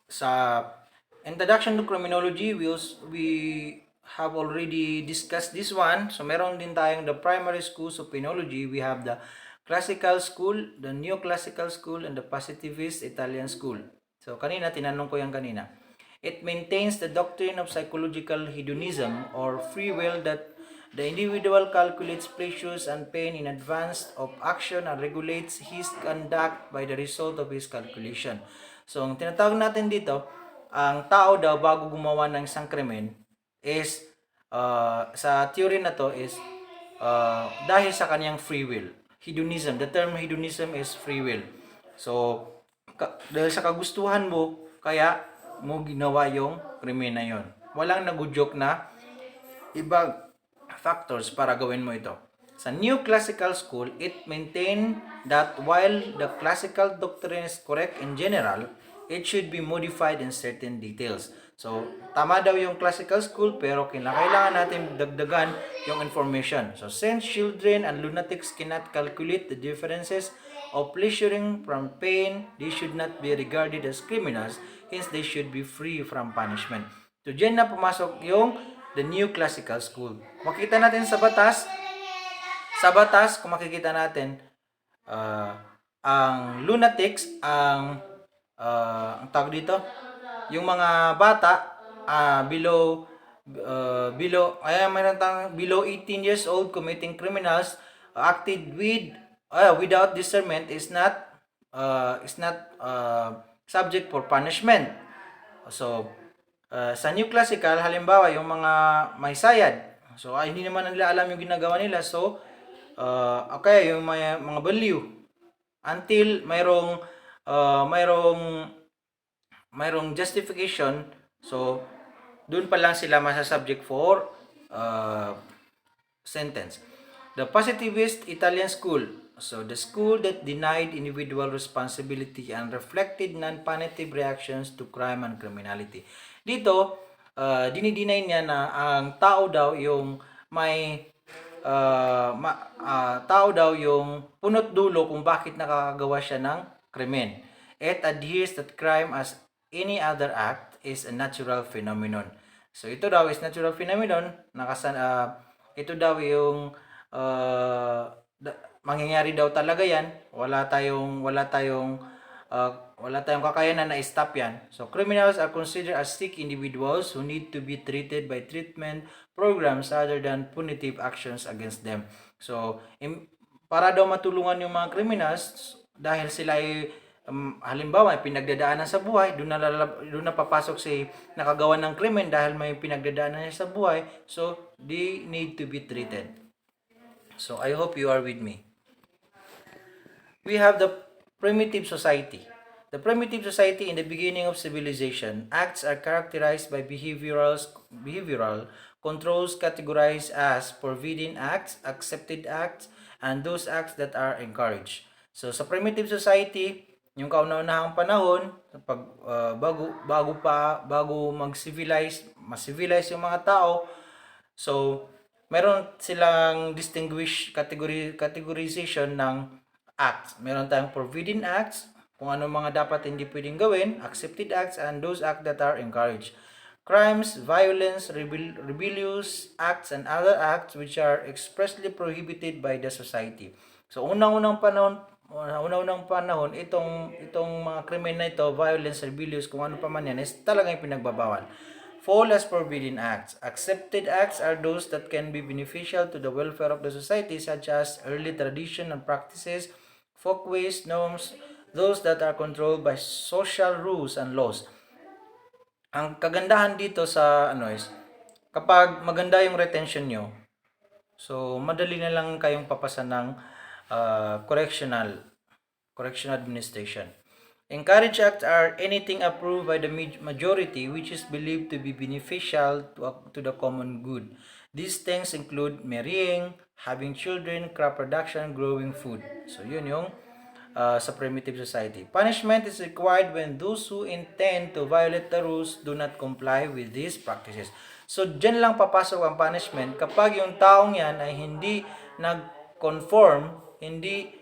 sa Introduction to Criminology, we have already discussed this one. So meron din tayong the primary schools of penology. We have the classical school, the neoclassical school, and the positivist Italian school. So kanina, tinanong ko yan kanina. It maintains the doctrine of psychological hedonism or free will that the individual calculates pleasures and pain in advance of action and regulates his conduct by the result of his calculation. So, ang tinatawag natin dito, ang tao daw bago gumawa ng isang krimen is, sa theory na to is, dahil sa kanyang free will. Hedonism, the term hedonism is free will. So, dahil sa kagustuhan mo, kaya mo ginawa yung krimen na yon. Walang nagudyok na ibang factors para gawin mo ito. Sa New Classical School, it maintained that while the classical doctrine is correct in general, it should be modified in certain details. So, tama daw yung classical school pero kailangan natin dagdagan yung information. So, since children and lunatics cannot calculate the differences of pleasuring from pain, they should not be regarded as criminals, hence they should be free from punishment. So, dyan na pumasok yung the New Classical School. Makita natin sa batas, kung makikita natin, ang lunatics, ang tawag dito, yung mga bata below 18 years old committing criminals acted without discernment is not subject for punishment. So sa New Classical, halimbawa yung mga may sayad, so hindi naman nila alam yung ginagawa nila, so okay, yung mga baliw until mayroong justification, so doon pa lang sila masasubject for sentence. The positivist Italian school, so the school that denied individual responsibility and reflected non-punitive reactions to crime and criminality. Dito, dinideny niya na ang tao daw yung may tao daw yung punot dulo kung bakit nakakagawa siya ng krimen. It adheres that crime as any other act is a natural phenomenon. So ito daw is natural phenomenon, ito daw yung mangyayari daw talaga yan, wala tayong kakayanan na i-stop yan. So criminals are considered as sick individuals who need to be treated by treatment programs other than punitive actions against them. So para daw matulungan yung mga criminals, dahil sila ay halimbawa may pinagdadaanan sa buhay, doon na papasok si nakagawa ng krimen dahil may pinagdadaanan niya sa buhay, so they need to be treated. So I hope you are with me. We have the primitive society. The primitive society in the beginning of civilization, acts are characterized by behavioral controls categorized as forbidden acts, accepted acts, and those acts that are encouraged. So sa primitive society, yung kauna-unahang panahon, bago mas-civilize yung mga tao, so meron silang distinguished categorization ng acts. Meron tayong forbidden acts, kung ano mga dapat hindi pwedeng gawin, accepted acts, and those acts that are encouraged. Crimes, violence, rebellious acts, and other acts which are expressly prohibited by the society. So unang-unang panahon, itong mga krimen na ito, violence, rebellious, kung ano pa man yan, is talagang pinagbabawal. Fall as forbidden acts. Accepted acts are those that can be beneficial to the welfare of the society, such as early tradition and practices, folkways, norms, those that are controlled by social rules and laws. Ang kagandahan dito sa is, kapag maganda yung retention nyo, so madali na lang kayong papasa ng correctional administration. Encourage acts are anything approved by the majority which is believed to be beneficial to the common good. These things include marrying, having children, crop production, growing food. So yun yung sa primitive society. Punishment is required when those who intend to violate the rules do not comply with these practices. So dyan lang papasok ang punishment kapag yung taong yan ay hindi nag-conform, hindi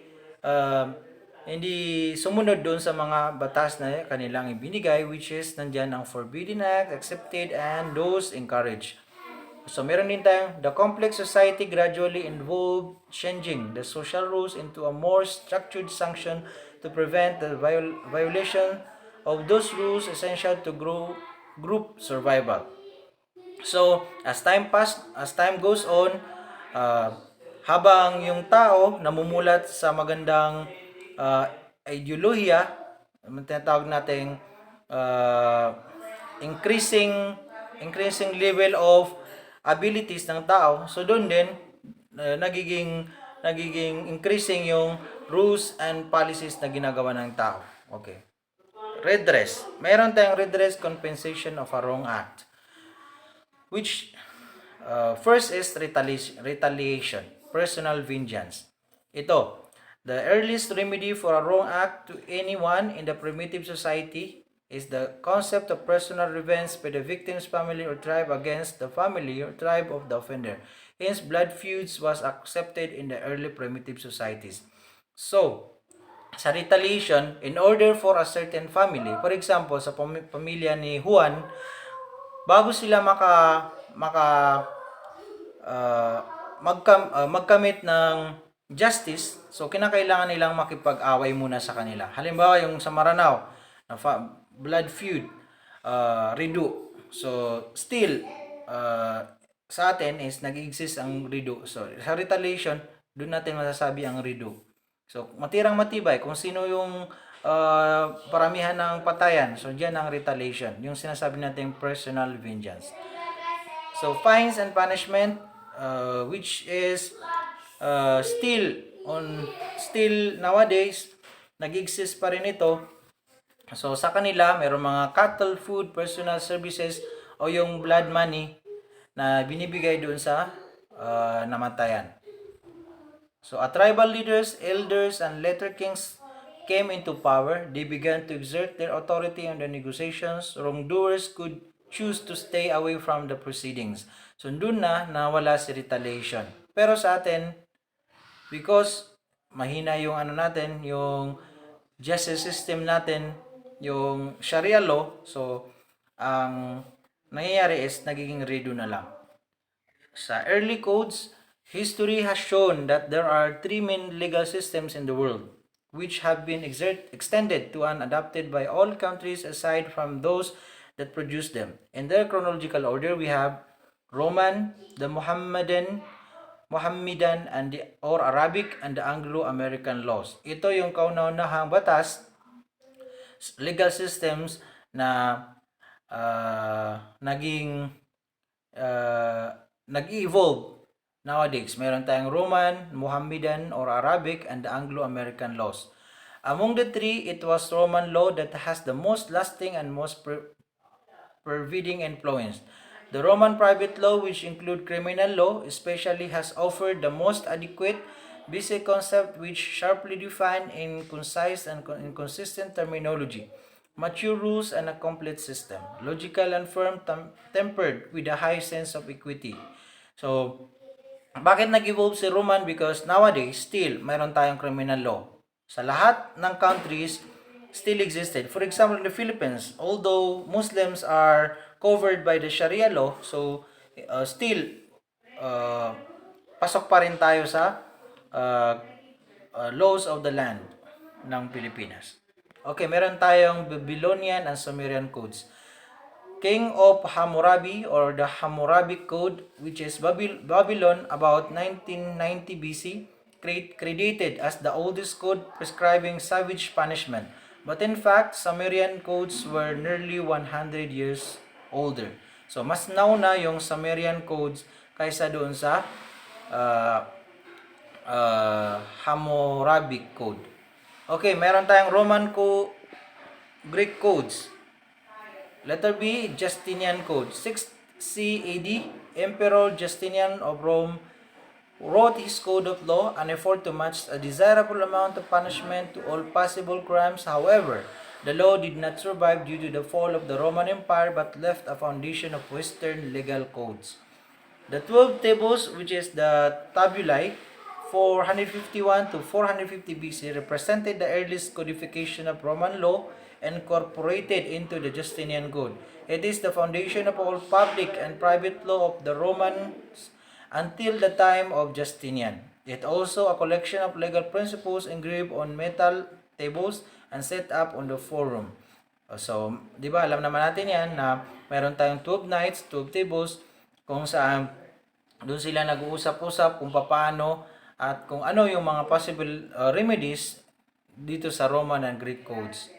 hindi sumunod doon sa mga batas na kanilang ibinigay, which is nandyan ang forbidden act, accepted, and those encouraged. So meron din tayong the complex society gradually involved changing the social rules into a more structured sanction to prevent the violation of those rules essential to group survival. So, as time goes on, uh, habang yung tao namumulat sa magandang uh, ideolohiya, tinatawag nating uh, increasing level of abilities ng tao. So doon din nagiging increasing yung rules and policies na ginagawa ng tao. Okay. Redress. Mayroon tayong redress compensation of a wrong act, which first is retaliation, personal vengeance. Ito, the earliest remedy for a wrong act to anyone in the primitive society is the concept of personal revenge by the victim's family or tribe against the family or tribe of the offender. Hence, blood feuds was accepted in the early primitive societies. So, sa retaliation, in order for a certain family, for example, sa pamilya ni Juan, bago sila magkamit ng justice, so kinakailangan nilang makipag-away muna sa kanila. Halimbawa, yung sa Maranao, blood feud, redo. So, still, sa atin is nag-exist ang redo. So, sa retaliation, doon natin masasabi ang redo. So, matirang matibay kung sino yung paramihan ng patayan. So, diyan ang retaliation. Yung sinasabi natin personal vengeance. So, fines and punishment, which is still nowadays, nag-exist pa rin ito. So, sa kanila, mayroong mga cattle, food, personal services, o yung blood money na binibigay doon sa namatayan. So, tribal leaders, elders, and later kings came into power. They began to exert their authority on the negotiations. Wrongdoers could choose to stay away from the proceedings. So, doon na nawala si retaliation. Pero sa atin, because mahina yung yung justice system natin, yung Sharia law, so, ang nangyayari is nagiging redo na lang. Sa early codes, history has shown that there are three main legal systems in the world, which have been extended to and adopted by all countries aside from those that produce them. In their chronological order, we have Roman, the Mohammedan, and or Arabic, and the Anglo-American laws. Ito yung kauna-unahang batas, legal systems na nag-evolve nowadays. Meron tayong Roman, Mohammedan, or Arabic, and the Anglo-American laws. Among the three, it was Roman law that has the most lasting and most pervading influence. The Roman private law, which include criminal law, especially has offered the most adequate basic concept which sharply defined in concise and inconsistent terminology, mature rules, and a complete system, logical and firm, tempered with a high sense of equity. So, bakit nag-evolve si Roman? Because nowadays, still, mayroon tayong criminal law. Sa lahat ng countries, still existed. For example, in the Philippines, although Muslims are covered by the Sharia law, so still, pasok pa rin tayo sa laws of the land ng Pilipinas. Okay, meron tayong Babylonian and Sumerian codes. King of Hammurabi, or the Hammurabi Code, which is Babylon about 1990 BC, credited as the oldest code prescribing savage punishment. But in fact, Sumerian codes were nearly 100 years older. So, mas nauna yung Sumerian codes kaysa doon sa Hammurabi Code. Okay, meron tayong Greek codes. Letter B, Justinian Code. 6th C AD, Emperor Justinian of Rome wrote his code of law, an effort to match a desirable amount of punishment to all possible crimes. However, the law did not survive due to the fall of the Roman Empire but left a foundation of Western legal codes. The 12 tables, which is the tabulae, 451 to 450 BC represented the earliest codification of Roman law incorporated into the Justinian Code. It is the foundation of all public and private law of the Romans until the time of Justinian. It also a collection of legal principles engraved on metal tables and set up on the forum. So, di ba, alam naman natin yan na meron tayong 12 knights, 12 tables, kung saan doon sila nag-uusap-usap kung paano at kung ano yung mga possible remedies dito sa Roman and Greek codes.